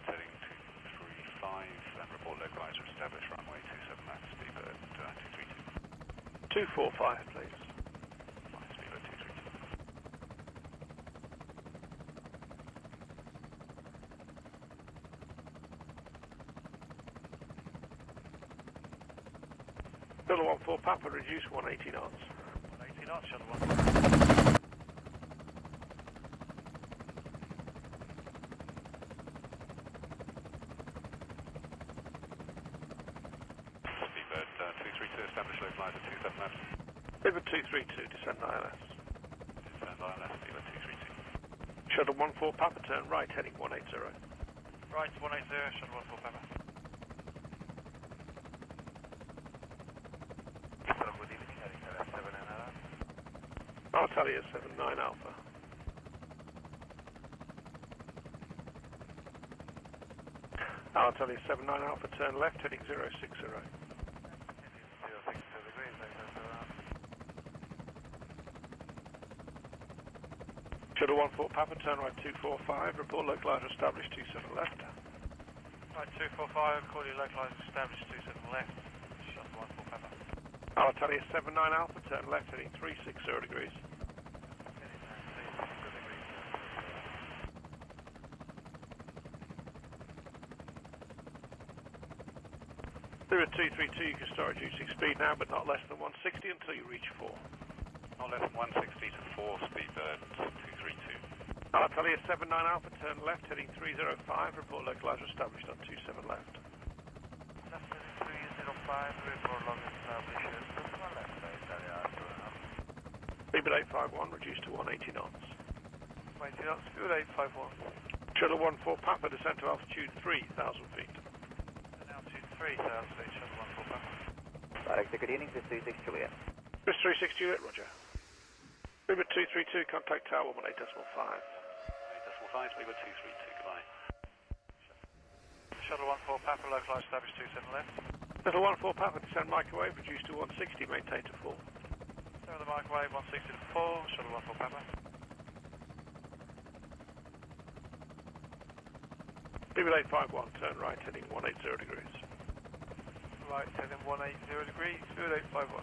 right heading 235 and report localizer established runway 27 left, speedbird 232. 245 please. Speedbird 232. Shuttle 14 Papa, reduce 180 knots. 180 knots, shuttle 1. Speedbird 232, establish localizer 27 left. Speedbird 232, descend ILS. Descend ILS, speedbird 232. Shuttle 14 Papa, turn right, heading 180. Right, 180, shuttle 14 Papa. Good evening, heading LS 7 NLS. Altalia 79 Alpha. Altalia 79 Alpha, turn left, heading 060. 060 degrees, Shuttle 14 Papa, turn right 245, report localizer established 27 left. Right, 245, call you localizer established 27 left, shuttle 14 Papa. Altalia 79 Alpha, turn left, heading 360 degrees. Through at 232, you can start reducing speed now, but not less than 160 until you reach 4. Not less than 160 to 4, speedbird 232. Altalia 79 Alpha, turn left, heading 305, report localizer established on 27 left. Left heading 305, report log established 27 left, Italia. Speedbird 851, reduced to 180 knots. 180 knots, speedbird 851. Shuttle 14 Papa, descend to altitude 3,000 feet. Altitude 3,000 feet, shuttle 14 Papa. Direct good evening, this is 36 Juliet. Chris 36 Juliet, roger. Speedbird 232, contact tower 18.5. 8.5, speedbird 232, goodbye. Shuttle 14 Papa, localized established 27 left. Shuttle 14 Papa, descend microwave, reduced to 160, maintain to 4. Over the microwave, 160 to 4, shuttle 14 Papa. Speedbird 851, turn right, heading 180 degrees. Right, heading 180 degrees, speedbird 851.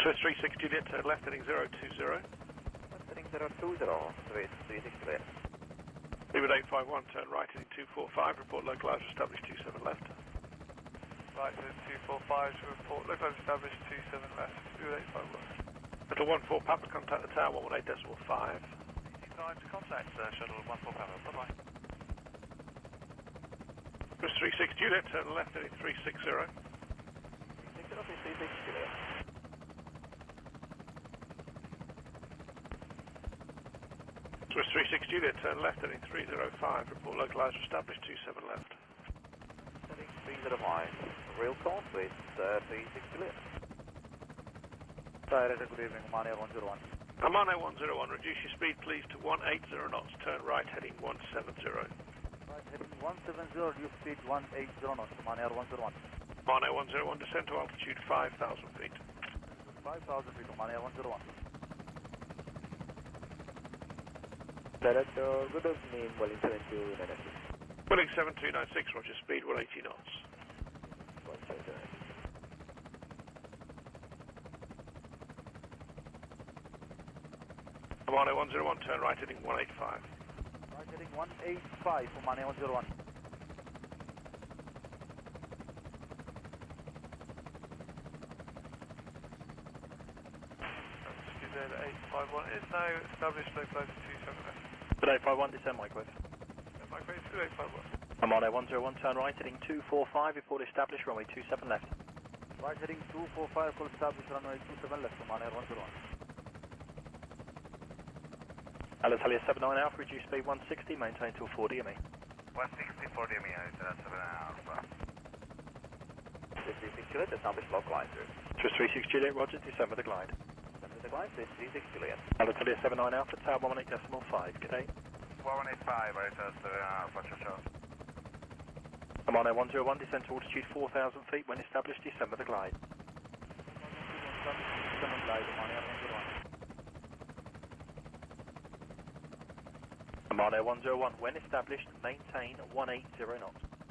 Swiss 36 Juliet, turn left, heading 020. Heading 020, Swiss 36 Juliet. Speedbird 851, turn right, heading 245, report localizer established 27 left. Right, heading 245 to report localized established 27 left, speedbird 851. Shuttle 14 Papa, contact the tower 118.5. Time to contact shuttle 14 Papa, bye-bye. Swiss 36 Juliet, turn left, heading 360. 360, 36 Juliet. Swiss 36 Juliet, turn left, heading 305, report localizer established 27 left. Heading 305, rail call, Swiss 36 Juliet. Direct good evening, Mania 101. Amane 101, reduce your speed please to 180 knots, turn right, heading 170. Right, heading 170, you speed 180 knots, Mania 101. Mane 101, descend to altitude 5,000 feet. 5,000 feet, Mania 101. Director, good evening, Welling 7296. Welling 7296, roger, speed 180 knots. Amane 101, turn right, heading 185. Right, heading 185 for Mania 101. Speedbird 851 is now established localized 27 left. Speedbird 851, descend microwave. Microwave, speedbird 851. Amane 101, turn right, heading 245, report established, runway 27 left. Right, heading 245, call established, runway 27 left for Mania 101. Alitalia 79 Alpha, reduce speed 160, maintain till 4 DME. 160 for DME, Alitalia 7 Alpha. 36 Juliet, established localizer. Swiss 36 Juliet, roger, descend with the glide. Descend with the glide, Swiss 36 Juliet. Alitalia 79 Alpha, tower 18.5, good day. 1185, Alitalia 7 Alpha, ciao. Amane 101, descend to altitude 4,000 feet, when established, descend with the glide. Descend with glide, Mania 101. Amano 101, when established, maintain 180 knots.